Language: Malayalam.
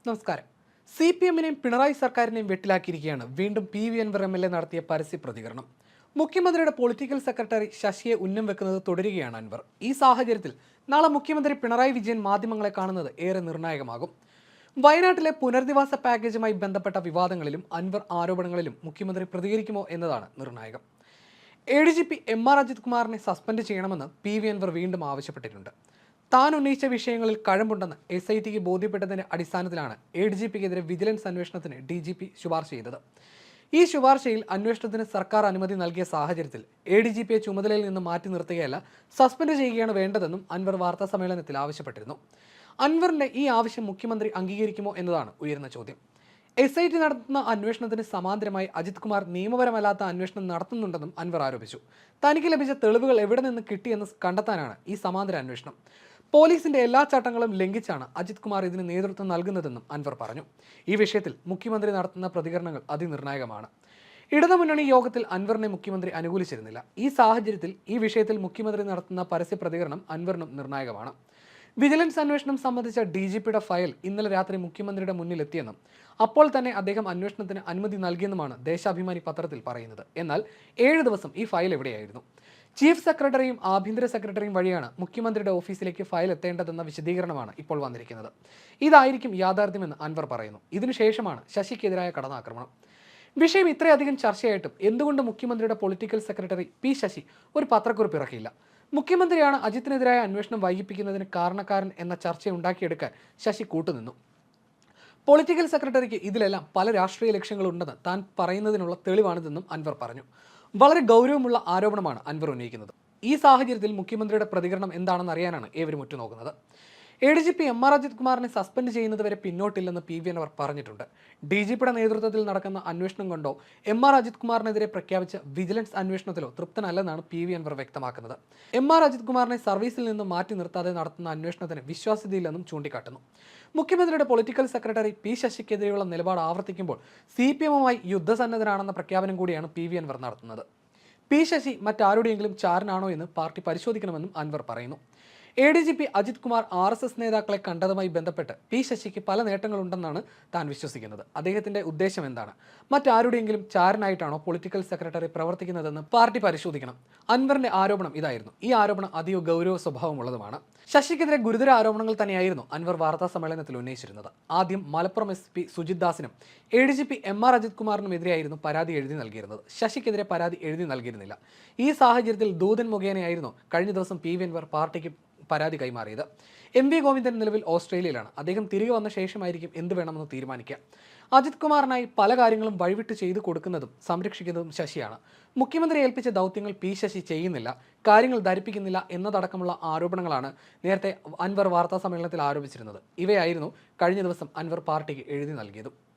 നമസ്കാരം. CPM-നെയും പിണറായി സർക്കാരിനെയും വെട്ടിലാക്കിയിരിക്കുകയാണ് വീണ്ടും PV അൻവർ MLA നടത്തിയ പരസ്യ പ്രതികരണം. മുഖ്യമന്ത്രിയുടെ പൊളിറ്റിക്കൽ സെക്രട്ടറി ശശിയെ ഉന്നം വെക്കുന്നത് തുടരുകയാണ് അൻവർ. ഈ സാഹചര്യത്തിൽ നാളെ മുഖ്യമന്ത്രി പിണറായി വിജയൻ മാധ്യമങ്ങളെ കാണുന്നത് ഏറെ നിർണായകമാകും. വയനാട്ടിലെ പുനരധിവാസ പാക്കേജുമായി ബന്ധപ്പെട്ട വിവാദങ്ങളിലും അൻവർ ആരോപണങ്ങളിലും മുഖ്യമന്ത്രി പ്രതികരിക്കുമോ എന്നതാണ് നിർണായകം. ADGP MR അജിത് കുമാറിനെ സസ്പെൻഡ് ചെയ്യണമെന്ന് PV അൻവർ വീണ്ടും ആവശ്യപ്പെട്ടിട്ടുണ്ട്. താൻ ഉന്നയിച്ച വിഷയങ്ങളിൽ കഴമ്പുണ്ടെന്ന് SITക്ക് ബോധ്യപ്പെട്ടതിന്റെ അടിസ്ഥാനത്തിലാണ് ADGPക്കെതിരെ വിജിലൻസ് അന്വേഷണത്തിന് DGP ശുപാർശ ചെയ്തത്. ഈ ശുപാർശയിൽ അന്വേഷണത്തിന് സർക്കാർ അനുമതി നൽകിയ സാഹചര്യത്തിൽ ADGPയെ ചുമതലയിൽ നിന്ന് മാറ്റി നിർത്തുകയല്ല, സസ്പെൻഡ് ചെയ്യുകയാണ് വേണ്ടതെന്നും അൻവർ വാർത്താ സമ്മേളനത്തിൽ ആവശ്യപ്പെട്ടിരുന്നു. അൻവറിന്റെ ഈ ആവശ്യം മുഖ്യമന്ത്രി അംഗീകരിക്കുമോ എന്നതാണ് ഉയർന്ന ചോദ്യം. SIT നടത്തുന്ന അന്വേഷണത്തിന് സമാന്തരമായി അജിത് കുമാർ നിയമപരമല്ലാത്ത അന്വേഷണം നടത്തുന്നുണ്ടെന്നും അൻവർ ആരോപിച്ചു. തനിക്ക് ലഭിച്ച തെളിവുകൾ എവിടെ നിന്ന് കിട്ടിയെന്ന് കണ്ടെത്താനാണ് ഈ സമാന്തര അന്വേഷണം. പോലീസിന്റെ എല്ലാ ചട്ടങ്ങളും ലംഘിച്ചാണ് അജിത് കുമാർ ഇതിന് നേതൃത്വം നൽകുന്നതെന്നും അൻവർ പറഞ്ഞു. ഈ വിഷയത്തിൽ മുഖ്യമന്ത്രി നടത്തുന്ന പ്രതികരണങ്ങൾ അതിനിർണായകമാണ്. ഇടതുമുന്നണി യോഗത്തിൽ അൻവറിനെ മുഖ്യമന്ത്രി അനുകൂലിച്ചിരുന്നില്ല. ഈ സാഹചര്യത്തിൽ ഈ വിഷയത്തിൽ മുഖ്യമന്ത്രി നടത്തുന്ന പരസ്യ പ്രതികരണം അൻവറിനും നിർണായകമാണ്. വിജിലൻസ് അന്വേഷണം സംബന്ധിച്ച DGPയുടെ ഫയൽ ഇന്നലെ രാത്രി മുഖ്യമന്ത്രിയുടെ മുന്നിലെത്തിയെന്നും അപ്പോൾ തന്നെ അദ്ദേഹം അന്വേഷണത്തിന് അനുമതി നൽകിയെന്നുമാണ് ദേശാഭിമാനി പത്രത്തിൽ പറയുന്നത്. എന്നാൽ 7 ദിവസം ഈ ഫയൽ എവിടെയായിരുന്നു? ചീഫ് സെക്രട്ടറിയും ആഭ്യന്തര സെക്രട്ടറിയും വഴിയാണ് മുഖ്യമന്ത്രിയുടെ ഓഫീസിലേക്ക് ഫയൽ എത്തേണ്ടതെന്ന വിശദീകരണമാണ് ഇപ്പോൾ വന്നിരിക്കുന്നത്. ഇതായിരിക്കും യാഥാർത്ഥ്യമെന്ന് അൻവർ പറയുന്നു. ഇതിനുശേഷമാണ് ശശിക്കെതിരായ കടന്നാക്രമണം. വിഷയം ഇത്രയധികം ചർച്ചയായിട്ടും എന്തുകൊണ്ട് മുഖ്യമന്ത്രിയുടെ പൊളിറ്റിക്കൽ സെക്രട്ടറി P ശശി ഒരു പത്രക്കുറിപ്പ് ഇറക്കിയില്ല? മുഖ്യമന്ത്രിയാണ് അജിത്തിനെതിരായ അന്വേഷണം വൈകിപ്പിക്കുന്നതിന് കാരണക്കാരൻ എന്ന ചർച്ച ഉണ്ടാക്കിയെടുക്കാൻ ശശി കൂട്ടുനിന്നു. പൊളിറ്റിക്കൽ സെക്രട്ടറിക്ക് ഇതിലെല്ലാം പല രാഷ്ട്രീയ ലക്ഷ്യങ്ങളുണ്ടെന്ന് താൻ പറയുന്നതിനുള്ള തെളിവാണിതെന്നും അൻവർ പറഞ്ഞു. വളരെ ഗൗരവമുള്ള ആരോപണമാണ് അൻവർ ഉന്നയിക്കുന്നത്. ഈ സാഹചര്യത്തിൽ മുഖ്യമന്ത്രിയുടെ പ്രതികരണം എന്താണെന്ന് അറിയാനാണ് ഏവരും ഉറ്റുനോക്കുന്നത്. ADGP MR അജിത് കുമാറിനെ സസ്പെൻഡ് ചെയ്യുന്നതുവരെ പിന്നോട്ടില്ലെന്ന് PV അൻവർ പറഞ്ഞിട്ടുണ്ട്. DGPയുടെ നേതൃത്വത്തിൽ നടക്കുന്ന അന്വേഷണം കൊണ്ടോ MR അജിത് കുമാറിനെതിരെ പ്രഖ്യാപിച്ച വിജിലൻസ് അന്വേഷണത്തിലോ തൃപ്തനല്ലെന്നാണ് PV അൻവർ വ്യക്തമാക്കുന്നത്. MR അജിത് കുമാറിനെ സർവീസിൽ നിന്ന് മാറ്റി നിർത്താതെ നടത്തുന്ന അന്വേഷണത്തിന് വിശ്വാസ്യതയില്ലെന്നും ചൂണ്ടിക്കാട്ടുന്നു. മുഖ്യമന്ത്രിയുടെ പൊളിറ്റിക്കൽ സെക്രട്ടറി P ശശിക്കെതിരെയുള്ള നിലപാട് ആവർത്തിക്കുമ്പോൾ CPM-മായി യുദ്ധസന്നദ്ധനാണെന്ന പ്രഖ്യാപനം കൂടിയാണ് PV അൻവർ നടത്തുന്നത്. P ശശി മറ്റാരുടെയെങ്കിലും ചാരനാണോ എന്ന് പാർട്ടി പരിശോധിക്കണമെന്നും അൻവർ പറയുന്നു. ADGP അജിത് കുമാർ RSS നേതാക്കളെ കണ്ടതുമായി ബന്ധപ്പെട്ട് P ശശിക്ക് പല നേട്ടങ്ങളുണ്ടെന്നാണ് താൻ വിശ്വസിക്കുന്നത്. അദ്ദേഹത്തിന്റെ ഉദ്ദേശം എന്താണ്? മറ്റാരുടെയെങ്കിലും ചാരനായിട്ടാണോ പൊളിറ്റിക്കൽ സെക്രട്ടറി പ്രവർത്തിക്കുന്നതെന്ന് പാർട്ടി പരിശോധിക്കണം. അൻവറിന്റെ ആരോപണം ഇതായിരുന്നു. ഈ ആരോപണം അതീവ ഗൗരവ സ്വഭാവമുള്ളതുമാണ്. ശശിക്കെതിരെ ഗുരുതര ആരോപണങ്ങൾ തന്നെയായിരുന്നു അൻവർ വാർത്താ സമ്മേളനത്തിൽ ഉന്നയിച്ചിരുന്നത്. ആദ്യം Malappuram SP Sujith ദാസിനും ADGP MR Ajith കുമാറിനും എതിരെയായിരുന്നു പരാതി എഴുതി നൽകിയിരുന്നത്. ശശിക്കെതിരെ പരാതി എഴുതി നൽകിയിരുന്നില്ല. ഈ സാഹചര്യത്തിൽ ദൂതൻ മുഖേനയായിരുന്നു കഴിഞ്ഞ ദിവസം PV അൻവർ പാർട്ടിക്ക് പരാതി കൈമാറിയത്. MV ഗോവിന്ദൻ നിലവിൽ ഓസ്ട്രേലിയയിലാണ്. അദ്ദേഹം തിരികെ വന്ന ശേഷമായിരിക്കും എന്ത് വേണമെന്ന് തീരുമാനിക്കുക. അജിത് കുമാറിനായി പല കാര്യങ്ങളും വഴിവിട്ട് ചെയ്തു കൊടുക്കുന്നതും സംരക്ഷിക്കുന്നതും ശശിയാണ്. മുഖ്യമന്ത്രി ഏൽപ്പിച്ച ദൗത്യങ്ങൾ P ശശി ചെയ്യുന്നില്ല, കാര്യങ്ങൾ ധരിപ്പിക്കുന്നില്ല എന്നതടക്കമുള്ള ആരോപണങ്ങളാണ് നേരത്തെ അൻവർ വാർത്താ സമ്മേളനത്തിൽ ആരോപിച്ചിരുന്നത്. ഇവയായിരുന്നു കഴിഞ്ഞ ദിവസം അൻവർ പാർട്ടിക്ക് എഴുതി നൽകിയതും.